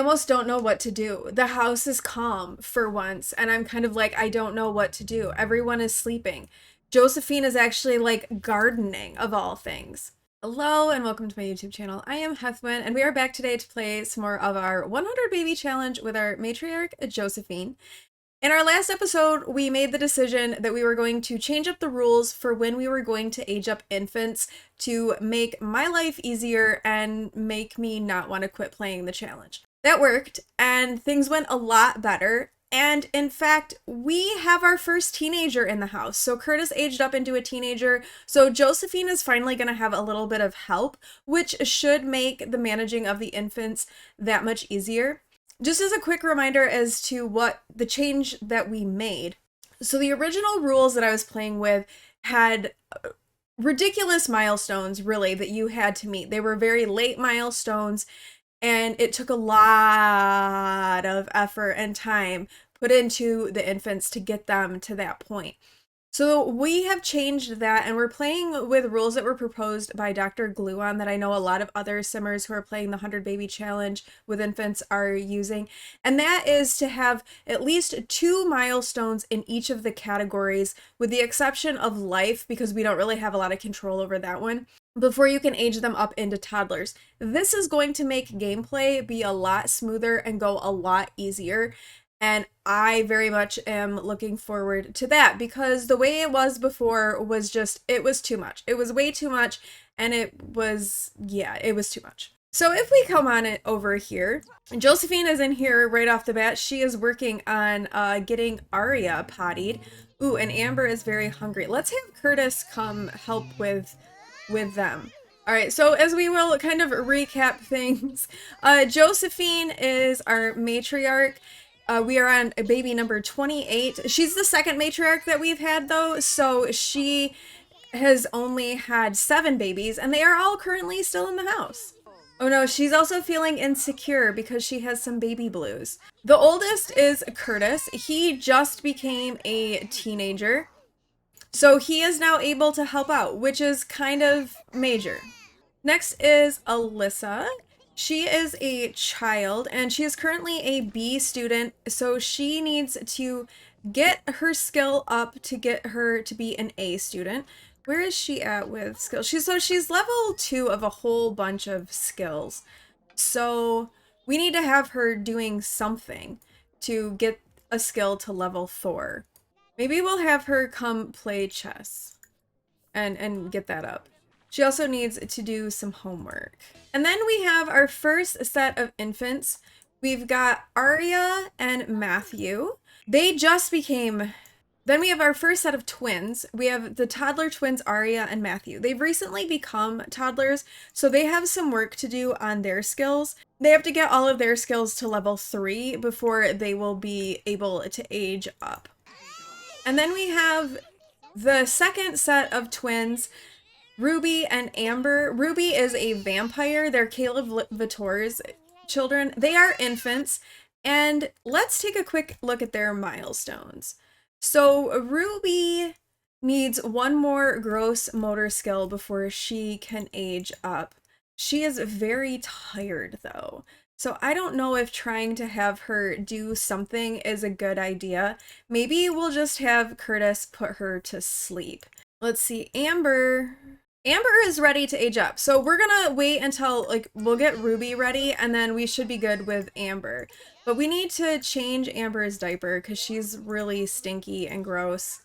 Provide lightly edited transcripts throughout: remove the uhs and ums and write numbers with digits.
almost don't know what to do. The house is calm for once, and I'm kind of like, I don't know what to do. Everyone is sleeping. Josephine is actually like gardening, of all things. Hello and welcome to my YouTube channel. I am Heathwyn, and we are back today to play some more of our 100 baby challenge with our matriarch, Josephine. In our last episode, we made the decision that we were going to change up the rules for when we were going to age up infants to make my life easier and make me not want to quit playing the challenge. That worked, and things went a lot better. And in fact, we have our first teenager in the house. So Curtis aged up into a teenager. So Josephine is finally going to have a little bit of help, which should make the managing of the infants that much easier. Just as a quick reminder as to what the change that we made. So the original rules that I was playing with had ridiculous milestones, really, that you had to meet. They were very late milestones, and it took a lot of effort and time put into the infants to get them to that point. So we have changed that, and we're playing with rules that were proposed by Dr. Gluon that I know a lot of other simmers who are playing the 100 Baby Challenge with infants are using. And that is to have at least 2 milestones in each of the categories, with the exception of life, because we don't really have a lot of control over that one, before you can age them up into toddlers. This is going to make gameplay be a lot smoother and go a lot easier. And I very much am looking forward to that, because the way it was before was just, it was too much. It was way too much, and it was too much. So if we come on it over here, Josephine is in here right off the bat. She is working on getting Aria pottied. Ooh, and Amber is very hungry. Let's have Curtis come help with them. All right, so as we will kind of recap things, Josephine is our matriarch. We are on baby number 28. She's the second matriarch that we've had, though, so she has only had 7 babies, and they are all currently still in the house. Oh no, she's also feeling insecure because she has some baby blues. The oldest is Curtis. He just became a teenager, so he is now able to help out, which is kind of major. Next is Alyssa. She is a child, and she is currently a B student, so she needs to get her skill up to get her to be an A student. Where is she at with skills? She's level 2 of a whole bunch of skills. So we need to have her doing something to get a skill to level 4. Maybe we'll have her come play chess and get that up. She also needs to do some homework. And then we have our first set of infants. We've got Aria and Matthew. They just became... Then we have our first set of twins. We have the toddler twins, Aria and Matthew. They've recently become toddlers, so they have some work to do on their skills. They have to get all of their skills to level 3 before they will be able to age up. And then we have the second set of twins, Ruby and Amber. Ruby is a vampire. They're Caleb Vittor's children. They are infants, and let's take a quick look at their milestones. So Ruby needs 1 more gross motor skill before she can age up. She is very tired, though, so I don't know if trying to have her do something is a good idea. Maybe we'll just have Curtis put her to sleep. Let's see, Amber is ready to age up, so we're gonna wait until, like, we'll get Ruby ready, and then we should be good with Amber. But we need to change Amber's diaper because she's really stinky and gross.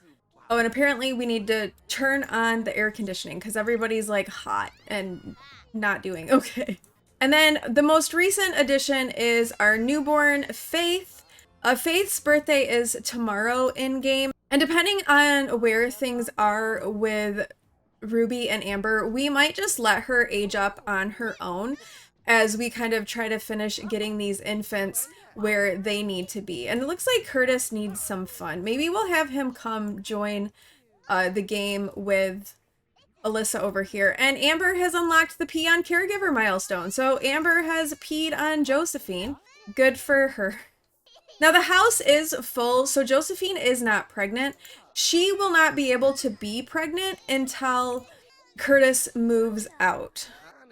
Oh, and apparently we need to turn on the air conditioning because everybody's, like, hot and not doing okay. And then the most recent addition is our newborn, Faith. Faith's birthday is tomorrow in-game, and depending on where things are with Ruby and Amber, we might just let her age up on her own as we kind of try to finish getting these infants where they need to be. And it looks like Curtis needs some fun. Maybe we'll have him come join the game with Alyssa over here. And Amber has unlocked the Pee on Caregiver milestone. So Amber has peed on Josephine. Good for her. Now the house is full, so Josephine is not pregnant. She will not be able to be pregnant until Curtis moves out.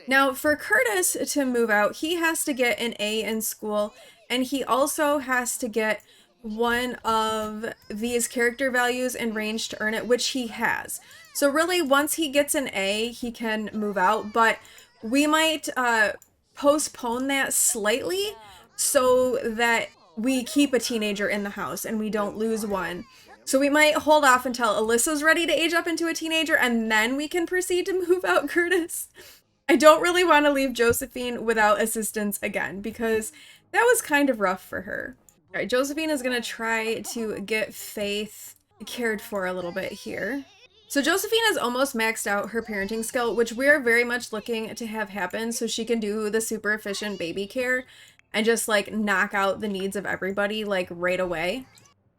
Now, for Curtis to move out, he has to get an A in school, and he also has to get one of these character values in range to earn it, which he has. So really, once he gets an A, he can move out, but we might postpone that slightly so that we keep a teenager in the house and we don't lose one. So we might hold off until Alyssa's ready to age up into a teenager, and then we can proceed to move out Curtis. I don't really want to leave Josephine without assistance again, because that was kind of rough for her. All right, Josephine is going to try to get Faith cared for a little bit here. So Josephine has almost maxed out her parenting skill, which we are very much looking to have happen so she can do the super efficient baby care and just like knock out the needs of everybody like right away.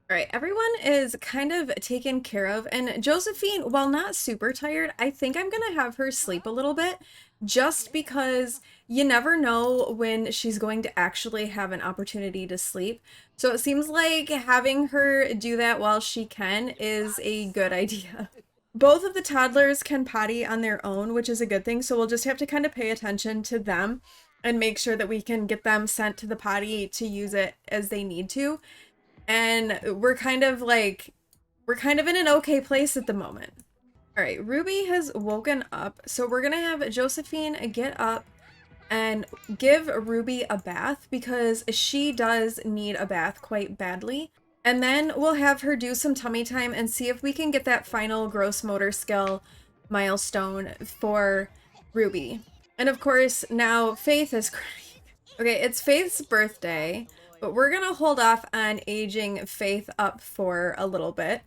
All right, everyone is kind of taken care of, and Josephine, while not super tired, I think I'm gonna have her sleep a little bit just because you never know when she's going to actually have an opportunity to sleep. So it seems like having her do that while she can is a good idea. Both of the toddlers can potty on their own, which is a good thing, so we'll just have to kind of pay attention to them and make sure that we can get them sent to the potty to use it as they need to. And we're kind of in an okay place at the moment. All right, Ruby has woken up, so we're gonna have Josephine get up and give Ruby a bath because she does need a bath quite badly. And then we'll have her do some tummy time and see if we can get that final gross motor skill milestone for Ruby. And of course, now Faith is crying. Okay, it's Faith's birthday, but we're gonna hold off on aging Faith up for a little bit.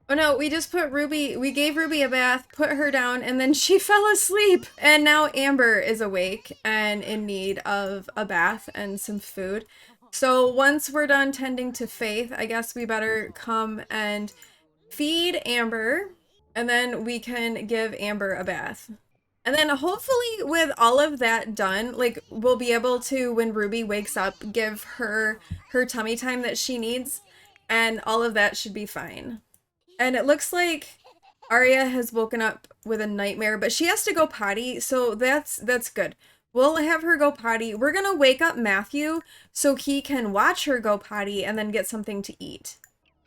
Oh no, we just put Ruby, we gave Ruby a bath, put her down, and then she fell asleep. And now Amber is awake and in need of a bath and some food. So once we're done tending to Faith, I guess we better come and feed Amber, and then we can give Amber a bath. And then hopefully with all of that done, like we'll be able to, when Ruby wakes up, give her her tummy time that she needs, and all of that should be fine. And it looks like Arya has woken up with a nightmare, but she has to go potty, so that's good. We'll have her go potty. We're gonna wake up Matthew so he can watch her go potty and then get something to eat.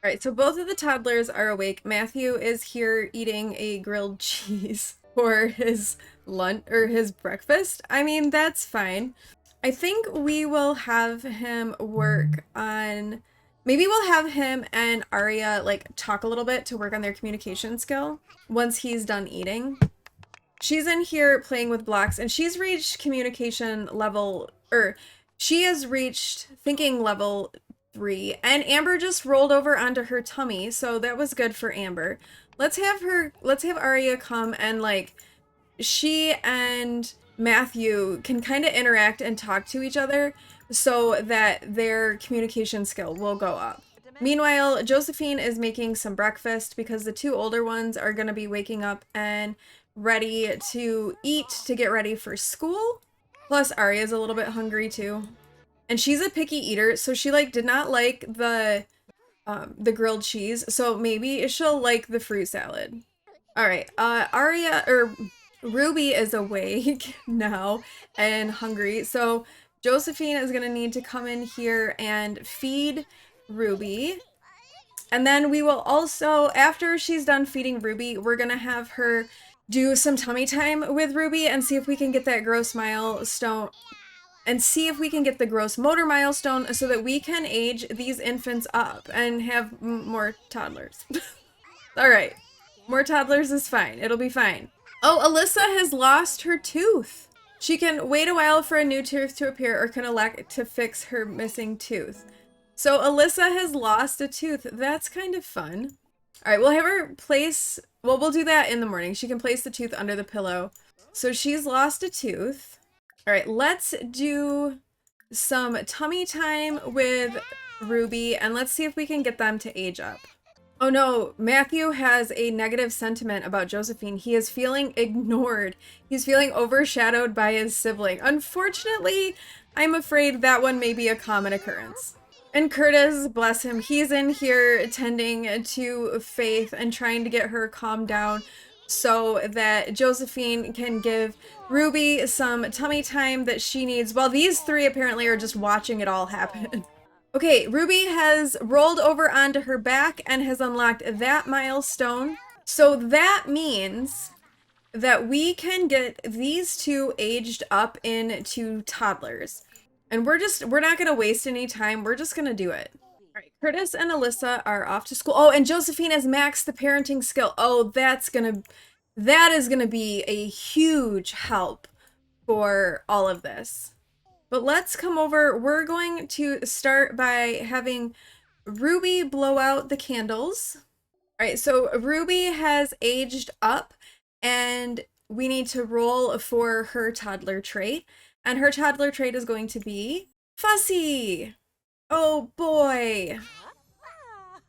All right, so both of the toddlers are awake. Matthew is here eating a grilled cheese for his lunch or his breakfast. I mean, that's fine. I think we will have him work on, maybe we'll have him and Arya like talk a little bit to work on their communication skill once he's done eating. She's in here playing with blocks, and she's reached communication level, or she has reached thinking level 3, and Amber just rolled over onto her tummy, so that was good for Amber. Let's have Arya come, and like she and Matthew can kind of interact and talk to each other so that their communication skill will go up. Meanwhile, Josephine is making some breakfast because the two older ones are going to be waking up and ready to eat to get ready for school. Plus Arya's a little bit hungry too. And she's a picky eater, so she like did not like the grilled cheese, so maybe she'll like the fruit salad. All right, Ruby is awake now and hungry, so Josephine is gonna need to come in here and feed Ruby. And then we will also, after she's done feeding Ruby, we're gonna have her do some tummy time with Ruby and see if we can get that gross milestone and see if we can get the gross motor milestone so that we can age these infants up and have more toddlers. All right, more toddlers is fine. It'll be fine. Oh, Alyssa has lost her tooth. She can wait a while for a new tooth to appear or can elect to fix her missing tooth. So Alyssa has lost a tooth. That's kind of fun. All right, we'll have her place, well, we'll do that in the morning. She can place the tooth under the pillow. So she's lost a tooth. All right, let's do some tummy time with Ruby and let's see if we can get them to age up. Oh no, Matthew has a negative sentiment about Josephine. He is feeling ignored. He's feeling overshadowed by his sibling. Unfortunately, I'm afraid that one may be a common occurrence. And Curtis, bless him, he's in here tending to Faith and trying to get her calmed down so that Josephine can give Ruby some tummy time that she needs, while these three apparently are just watching it all happen. Okay, Ruby has rolled over onto her back and has unlocked that milestone. So that means that we can get these two aged up into toddlers. And we're not going to waste any time. We're just going to do it. All right, Curtis and Alyssa are off to school. Oh, and Josephine has maxed the parenting skill. Oh, that is going to be a huge help for all of this. But let's come over. We're going to start by having Ruby blow out the candles. All right, so Ruby has aged up and we need to roll for her toddler trait. And her toddler trait is going to be fussy. Oh boy.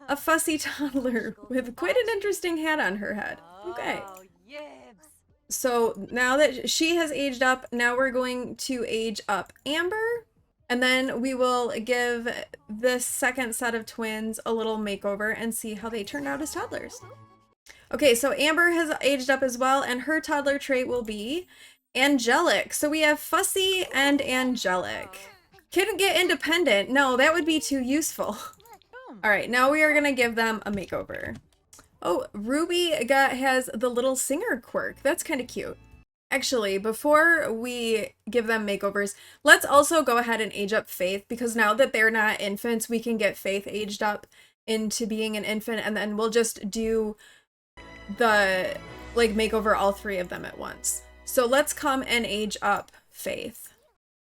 A fussy toddler with quite an interesting hat on her head. Okay. So now that she has aged up, now we're going to age up Amber. And then we will give this second set of twins a little makeover and see how they turned out as toddlers. Okay, so Amber has aged up as well, and her toddler trait will be angelic. So we have fussy and angelic. Couldn't get independent. No, that would be too useful. All right, now we are gonna give them a makeover. Oh, Ruby has the little singer quirk. That's kind of cute. Actually, before we give them makeovers, let's also go ahead and age up Faith, because now that they're not infants, we can get Faith aged up into being an infant, and then we'll just do the, like, makeover all three of them at once. So let's come and age up Faith.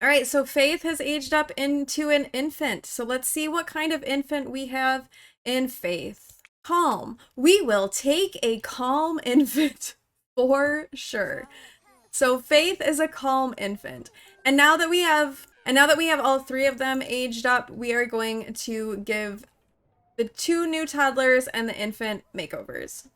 All right, so Faith has aged up into an infant. So let's see what kind of infant we have in Faith. Calm. We will take a calm infant for sure. So Faith is a calm infant. And now that we have all three of them aged up, we are going to give the two new toddlers and the infant makeovers.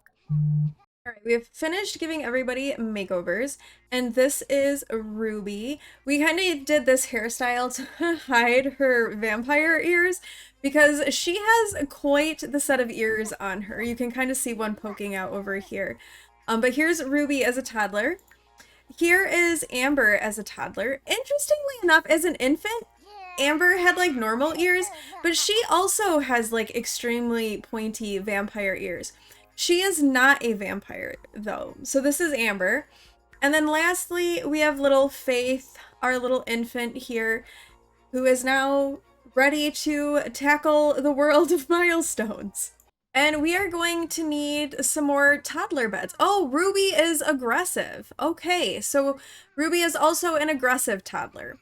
All right, we have finished giving everybody makeovers, and this is Ruby. We kind of did this hairstyle to hide her vampire ears because she has quite the set of ears on her. You can kind of see one poking out over here. But here's Ruby as a toddler. Here is Amber as a toddler. Interestingly enough, as an infant, Amber had like normal ears, but she also has like extremely pointy vampire ears. She is not a vampire though. So this is Amber. And then lastly, we have little Faith, our little infant here, who is now ready to tackle the world of milestones. And we are going to need some more toddler beds. Oh, Ruby is aggressive. Okay, so Ruby is also an aggressive toddler.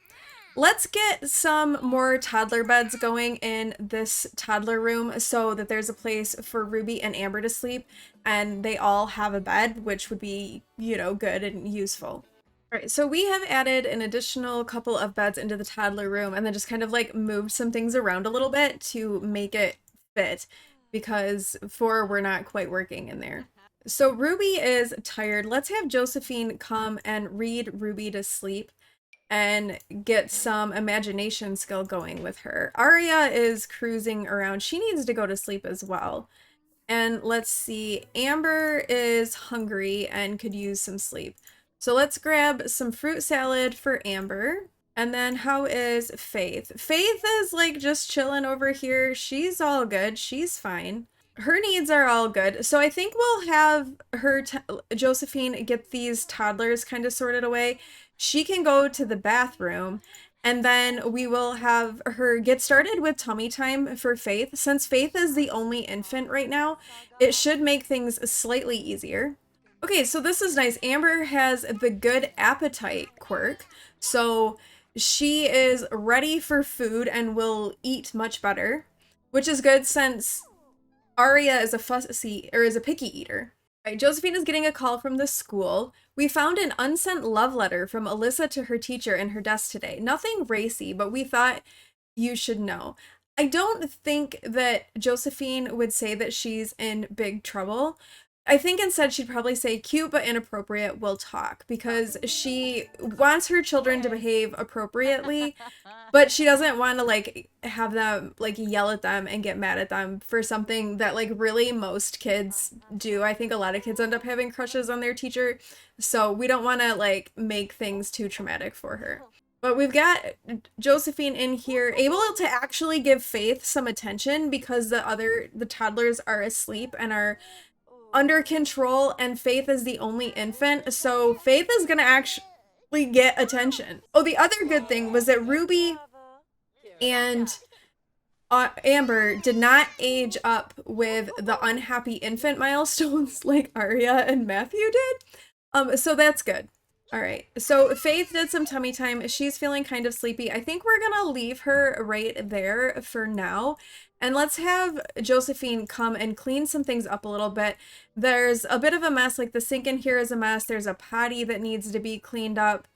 Let's get some more toddler beds going in this toddler room so that there's a place for Ruby and Amber to sleep and they all have a bed, which would be, you know, good and useful. All right, so we have added an additional couple of beds into the toddler room and then just kind of like moved some things around a little bit to make it fit, because 4 were not quite working in there. So Ruby is tired. Let's have Josephine come and read Ruby to sleep and get some imagination skill going with her. Aria is cruising around. She needs to go to sleep as well. And let's see, Amber is hungry and could use some sleep. So let's grab some fruit salad for Amber. And then how is Faith? Faith is like just chilling over here. She's all good. She's fine. Her needs are all good. So I think we'll have her, Josephine, get these toddlers kind of sorted away. She can go to the bathroom, and then we will have her get started with tummy time for Faith. Since Faith is the only infant right now, it should make things slightly easier. Okay, so this is nice. Amber has the good appetite quirk. So she is ready for food and will eat much better, which is good since Aria is a picky eater. Right, Josephine is getting a call from the school. We found an unsent love letter from Alyssa to her teacher in her desk today. Nothing racy, but we thought you should know. I don't think that Josephine would say that she's in big trouble, I think instead she'd probably say cute but inappropriate, we'll talk, because she wants her children to behave appropriately, but she doesn't want to like have them like yell at them and get mad at them for something that like really most kids do. I think a lot of kids end up having crushes on their teacher, so we don't want to like make things too traumatic for her. But we've got Josephine in here able to actually give Faith some attention because the toddlers are asleep and are under control, and Faith is the only infant, so Faith is gonna actually get attention. Oh, the other good thing was that Ruby and Amber did not age up with the unhappy infant milestones like Arya and Matthew did. So that's good. All right. So Faith did some tummy time. She's feeling kind of sleepy. I think we're gonna leave her right there for now. And let's have Josephine come and clean some things up a little bit. There's a bit of a mess, like the sink in here is a mess. There's a potty that needs to be cleaned up.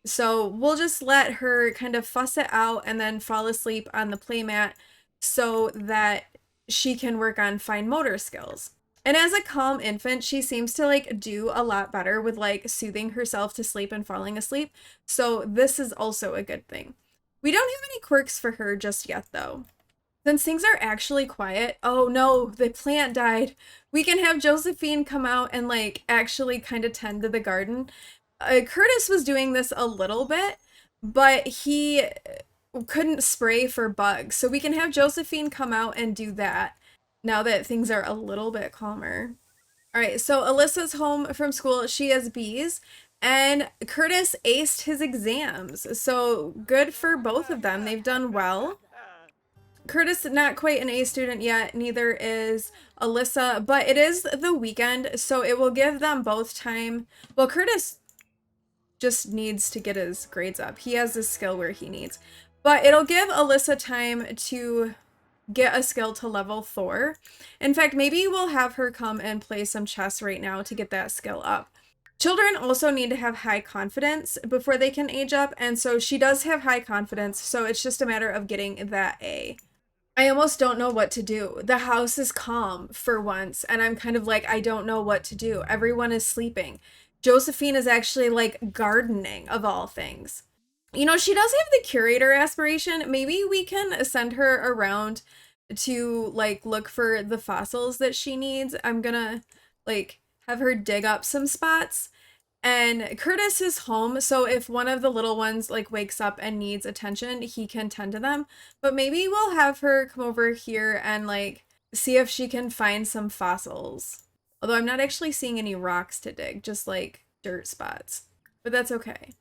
So we'll just let her kind of fuss it out and then fall asleep on the playmat so that she can work on fine motor skills. And as a calm infant, she seems to like do a lot better with like soothing herself to sleep and falling asleep. So this is also a good thing. We don't have any quirks for her just yet though. Since things are actually quiet, oh no, the plant died. We can have Josephine come out and like actually kind of tend to the garden. Curtis was doing this a little bit, but he couldn't spray for bugs. So we can have Josephine come out and do that now that things are a little bit calmer. All right, so Alyssa's home from school. She has bees, and Curtis aced his exams. So good for both of them. They've done well. Curtis not quite an A student yet, neither is Alyssa, but it is the weekend, so it will give them both time. Well, Curtis just needs to get his grades up. He has the skill where he needs. But it'll give Alyssa time to get a skill to level 4. In fact, maybe we'll have her come and play some chess right now to get that skill up. Children also need to have high confidence before they can age up, and so she does have high confidence, so it's just a matter of getting that A. I almost don't know what to do. The house is calm for once, and I'm kind of like, I don't know what to do. Everyone is sleeping. Josephine is actually like gardening, of all things. You know, she does have the curator aspiration. Maybe we can send her around to like look for the fossils that she needs. I'm gonna like have her dig up some spots. And Curtis is home, so if one of the little ones like wakes up and needs attention, he can tend to them. But maybe we'll have her come over here and like see if she can find some fossils. Although I'm not actually seeing any rocks to dig, just like dirt spots. But that's okay.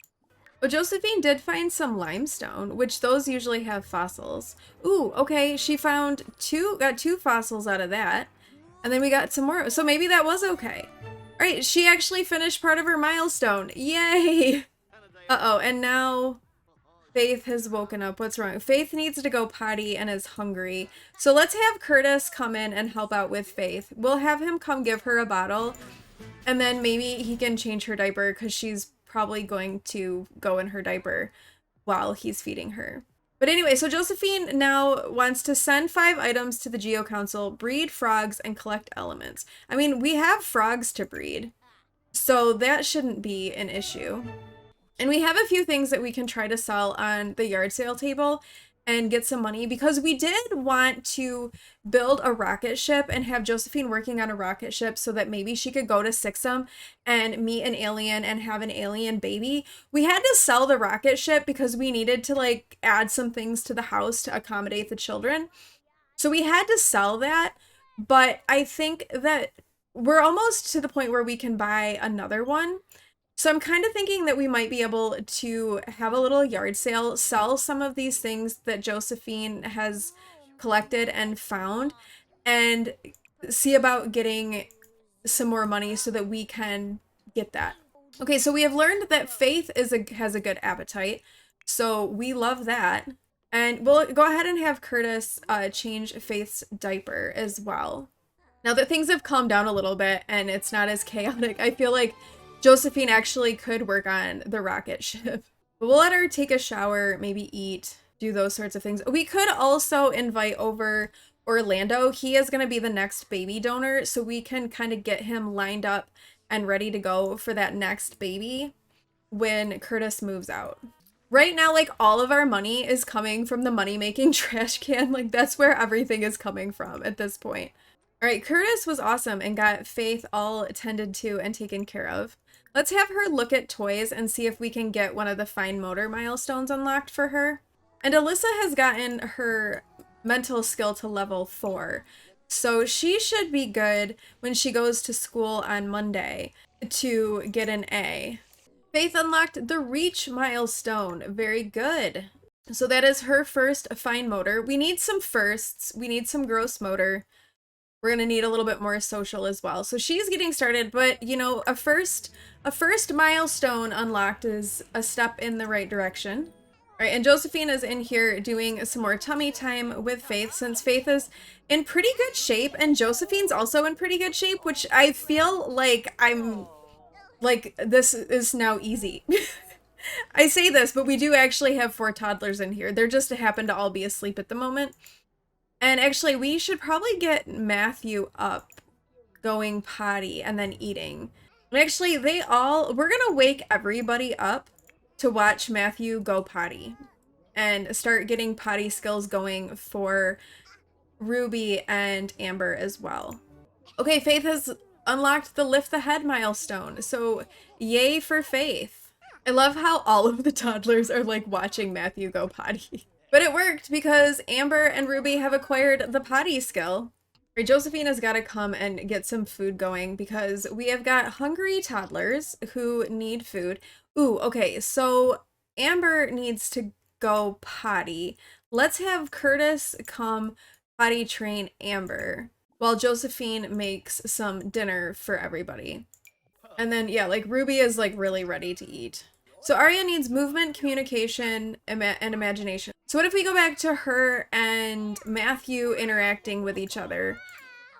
But Josephine did find some limestone, which those usually have fossils. Ooh, okay, she found got two fossils out of that. And then we got some more, so maybe that was okay. All right, she actually finished part of her milestone. Yay! Uh-oh, and now Faith has woken up. What's wrong? Faith needs to go potty and is hungry. So let's have Curtis come in and help out with Faith. We'll have him come give her a bottle, and then maybe he can change her diaper because she's probably going to go in her diaper while he's feeding her. But anyway, so Josephine now wants to send 5 items to the Geo Council, breed frogs, and collect elements. I mean, we have frogs to breed, so that shouldn't be an issue. And we have a few things that we can try to sell on the yard sale table and get some money, because we did want to build a rocket ship and have Josephine working on a rocket ship so that maybe she could go to Sixum and meet an alien and have an alien baby. We had to sell the rocket ship because we needed to like add some things to the house to accommodate the children. So we had to sell that, but I think that we're almost to the point where we can buy another one. So I'm kind of thinking that we might be able to have a little yard sale, sell some of these things that Josephine has collected and found, and see about getting some more money so that we can get that. Okay, so we have learned that Faith has a good appetite, so we love that. And we'll go ahead and have Curtis change Faith's diaper as well. Now that things have calmed down a little bit and it's not as chaotic, I feel like Josephine actually could work on the rocket ship. But we'll let her take a shower, maybe eat, do those sorts of things. We could also invite over Orlando. He is going to be the next baby donor, so we can kind of get him lined up and ready to go for that next baby when Curtis moves out. Right now, like, all of our money is coming from the money-making trash can. Like, that's where everything is coming from at this point. All right, Curtis was awesome and got Faith all attended to and taken care of. Let's have her look at toys and see if we can get one of the fine motor milestones unlocked for her. And Alyssa has gotten her mental skill to level 4. So she should be good when she goes to school on Monday to get an A. Faith unlocked the reach milestone. Very good. So that is her first fine motor. We need some firsts. We need some gross motor. We're going to need a little bit more social as well. So she's getting started, but you know, a first milestone unlocked is a step in the right direction. All right, and Josephine is in here doing some more tummy time with Faith, since Faith is in pretty good shape and Josephine's also in pretty good shape, which I feel like this is now easy. I say this, but we do actually have 4 toddlers in here. They're just happen to all be asleep at the moment. And actually, we should probably get Matthew up, going potty, and then eating. And actually, we're gonna wake everybody up to watch Matthew go potty and start getting potty skills going for Ruby and Amber as well. Okay, Faith has unlocked the lift the head milestone, so yay for Faith. I love how all of the toddlers are like watching Matthew go potty. But it worked because Amber and Ruby have acquired the potty skill. Right, Josephine has got to come and get some food going because we have got hungry toddlers who need food. Ooh, okay, so Amber needs to go potty. Let's have Curtis come potty train Amber while Josephine makes some dinner for everybody. And then, yeah, like Ruby is like really ready to eat. So Arya needs movement, communication, and imagination. So what if we go back to her and Matthew interacting with each other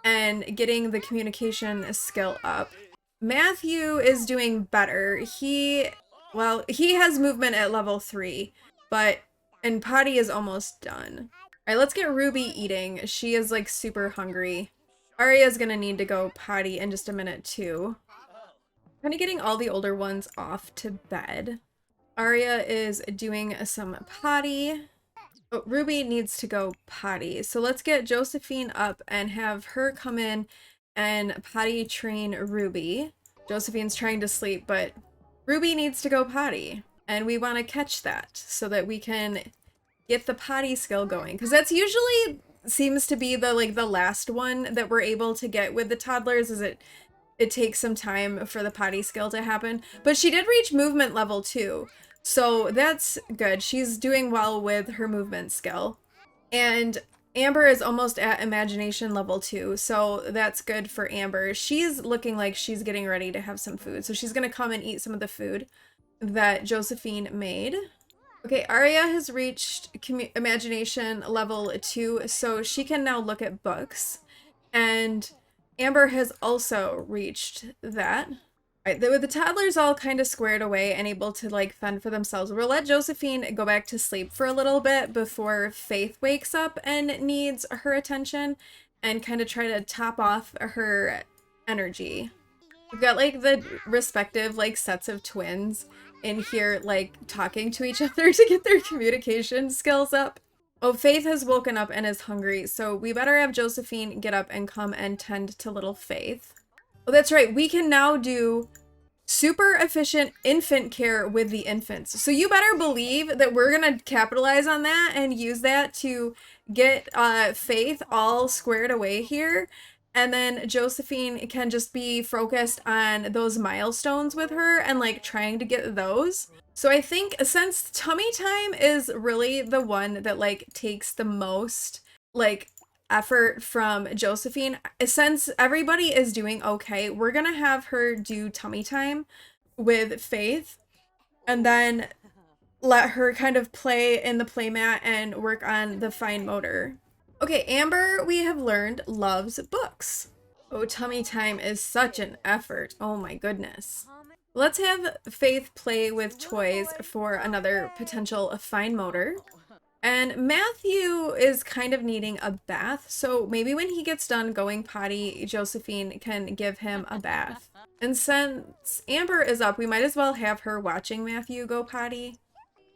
and getting the communication skill up? Matthew is doing better. He has movement at level 3, and potty is almost done. All right, let's get Ruby eating. She is like super hungry. Arya's gonna need to go potty in just a minute too. Kind of getting all the older ones off to bed. Arya is doing some potty. Oh, Ruby needs to go potty. So let's get Josephine up and have her come in and potty train Ruby. Josephine's trying to sleep, but Ruby needs to go potty. And we want to catch that so that we can get the potty skill going. Because that's usually seems to be the last one that we're able to get with the toddlers, is it takes some time for the potty skill to happen. But she did reach movement level 2, so that's good. She's doing well with her movement skill. And Amber is almost at imagination level 2, so that's good for Amber. She's looking like she's getting ready to have some food, so she's gonna come and eat some of the food that Josephine made. Okay, Arya has reached imagination level 2, so she can now look at books. And Amber has also reached that. All right, with the toddlers all kind of squared away and able to like fend for themselves, we'll let Josephine go back to sleep for a little bit before Faith wakes up and needs her attention and kind of try to top off her energy. We've got like the respective like sets of twins in here like talking to each other to get their communication skills up. Oh, Faith has woken up and is hungry, so we better have Josephine get up and come and tend to little Faith. Oh, that's right. We can now do super efficient infant care with the infants. So you better believe that we're going to capitalize on that and use that to get Faith all squared away here. And then Josephine can just be focused on those milestones with her and like trying to get those. So I think since tummy time is really the one that like takes the most like effort from Josephine, since everybody is doing okay, we're gonna have her do tummy time with Faith and then let her kind of play in the playmat and work on the fine motor. Okay, Amber, we have learned, loves books. Oh, tummy time is such an effort. Oh my goodness. Let's have Faith play with toys for another potential fine motor. And Matthew is kind of needing a bath, so maybe when he gets done going potty, Josephine can give him a bath. And since Amber is up, we might as well have her watching Matthew go potty.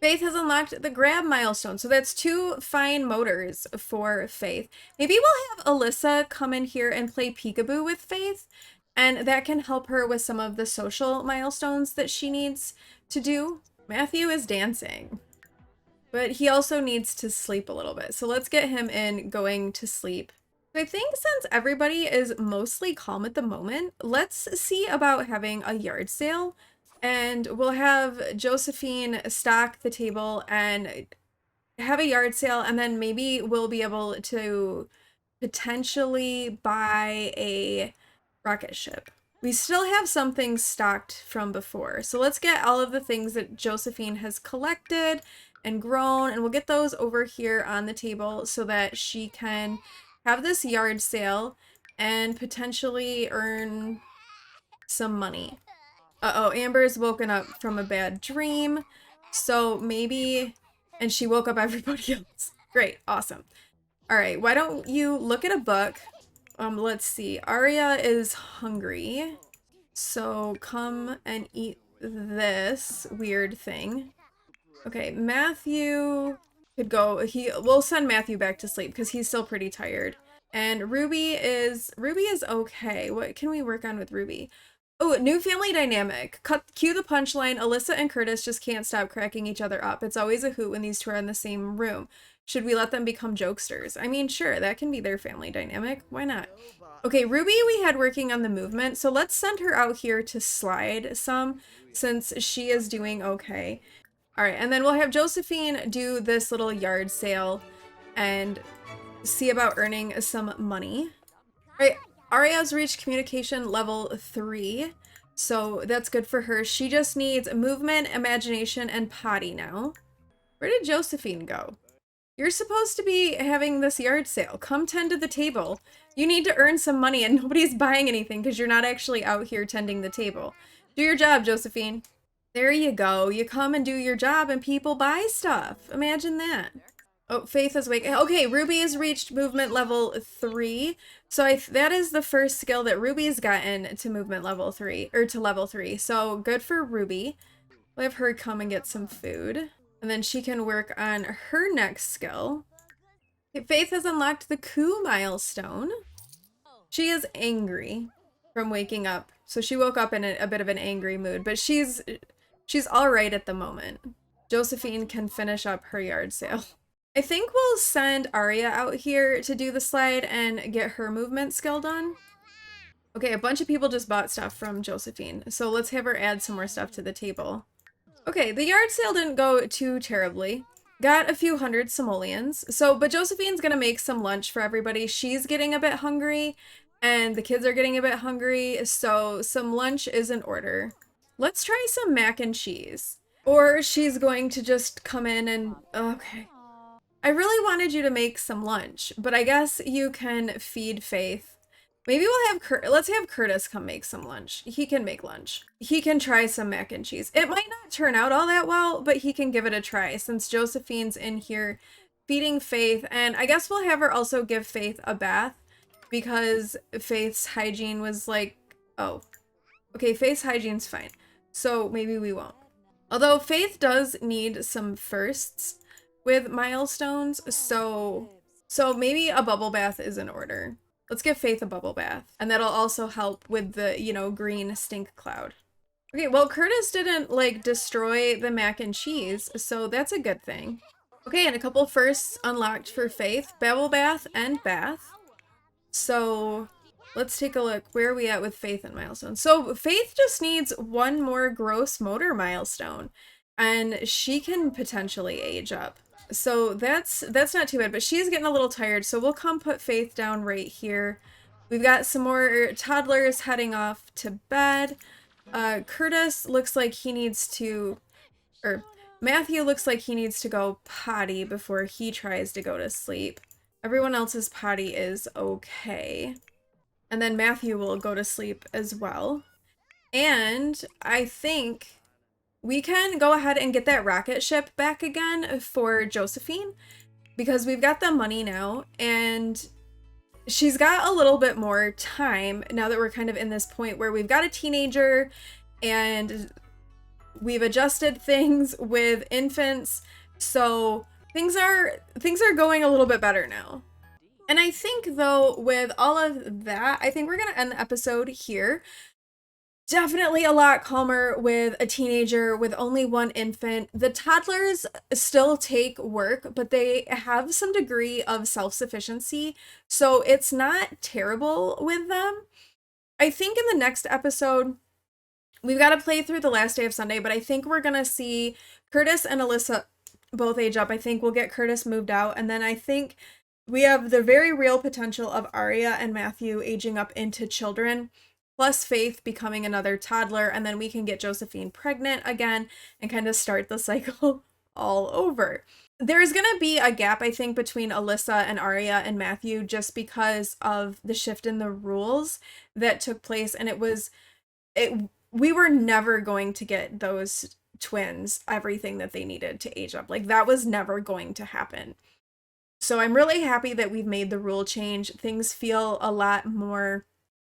Faith has unlocked the grab milestone, so that's 2 fine motors for Faith. Maybe we'll have Alyssa come in here and play peekaboo with Faith, and that can help her with some of the social milestones that she needs to do. Matthew is dancing, but he also needs to sleep a little bit. So let's get him in going to sleep. So I think since everybody is mostly calm at the moment, let's see about having a yard sale. And we'll have Josephine stock the table and have a yard sale, and then maybe we'll be able to potentially buy a rocket ship. We still have some things stocked from before. So let's get all of the things that Josephine has collected and grown, and we'll get those over here on the table so that she can have this yard sale and potentially earn some money. Uh-oh, Amber's woken up from a bad dream. So maybe, and she woke up everybody else. Great, awesome. All right, why don't you look at a book? Let's see. Arya is hungry. So come and eat this weird thing. Okay, Matthew could go. We'll send Matthew back to sleep because he's still pretty tired. And Ruby is okay. What can we work on with Ruby? Oh, new family dynamic. Cue the punchline. Alyssa and Curtis just can't stop cracking each other up. It's always a hoot when these two are in the same room. Should we let them become jokesters? I mean, sure, that can be their family dynamic. Why not? Okay, Ruby we had working on the movement, so let's send her out here to slide some since she is doing okay. All right, and then we'll have Josephine do this little yard sale and see about earning some money. All right, Arya's reached communication level 3, so that's good for her. She just needs movement, imagination, and potty now. Where did Josephine go? You're supposed to be having this yard sale. Come tend to the table. You need to earn some money and nobody's buying anything because you're not actually out here tending the table. Do your job, Josephine. There you go. You come and do your job and people buy stuff. Imagine that. Oh, Faith is awake. Okay, Ruby has reached movement level 3. So that is the first skill that Ruby's gotten to movement level 3, or to level 3. So good for Ruby. We'll have her come and get some food. And then she can work on her next skill. Okay, Faith has unlocked the coup milestone. She is angry from waking up. So she woke up in a bit of an angry mood, but she's all right at the moment. Josephine can finish up her yard sale. I think we'll send Arya out here to do the slide and get her movement skill done. Okay, a bunch of people just bought stuff from Josephine, so let's have her add some more stuff to the table. Okay, the yard sale didn't go too terribly. Got a few hundred simoleons. But Josephine's gonna make some lunch for everybody. She's getting a bit hungry, and the kids are getting a bit hungry, so some lunch is in order. Let's try some mac and cheese. Or she's going to just come in and... Okay. I really wanted you to make some lunch, but I guess you can feed Faith. Maybe we'll have let's have Curtis come make some lunch. He can make lunch. He can try some mac and cheese. It might not turn out all that well, but he can give it a try since Josephine's in here feeding Faith. And I guess we'll have her also give Faith a bath because Faith's hygiene was like, oh, okay, Faith's hygiene's fine. So maybe we won't. Although Faith does need some firsts with milestones, so maybe a bubble bath is in order. Let's give Faith a bubble bath, and that'll also help with the, green stink cloud. Okay, well, Curtis didn't, destroy the mac and cheese, so that's a good thing. Okay, and a couple firsts unlocked for Faith, bubble bath and bath. So let's take a look. Where are we at with Faith and milestones? So Faith just needs one more gross motor milestone, and she can potentially age up. So that's not too bad, but she's getting a little tired, so we'll come put Faith down right here. We've got some more toddlers heading off to bed. Curtis looks like he needs to, or Matthew looks like he needs to go potty before he tries to go to sleep. Everyone else's potty is okay. And then Matthew will go to sleep as well. And I think we can go ahead and get that rocket ship back again for Josephine because we've got the money now and she's got a little bit more time now that we're kind of in this point where we've got a teenager and we've adjusted things with infants. So things are going a little bit better now. And I think though with all of that, I think we're going to end the episode here. Definitely a lot calmer with a teenager with only one infant. The toddlers still take work, but they have some degree of self-sufficiency, so it's not terrible with them. I think in the next episode, we've got to play through the last day of Sunday, but I think we're going to see Curtis and Alyssa both age up. I think we'll get Curtis moved out, and then I think we have the very real potential of Arya and Matthew aging up into children, plus Faith becoming another toddler, and then we can get Josephine pregnant again and kind of start the cycle all over. There's going to be a gap, I think, between Alyssa and Arya and Matthew just because of the shift in the rules that took place, and we were never going to get those twins everything that they needed to age up. Like, that was never going to happen. So I'm really happy that we've made the rule change. Things feel a lot more,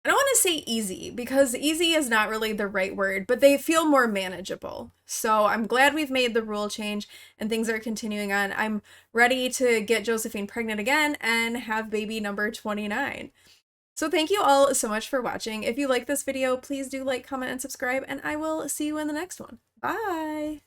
I don't want to say easy because easy is not really the right word, but they feel more manageable. So I'm glad we've made the rule change and things are continuing on. I'm ready to get Josephine pregnant again and have baby number 29. So thank you all so much for watching. If you like this video, please do like, comment, and subscribe, and I will see you in the next one. Bye!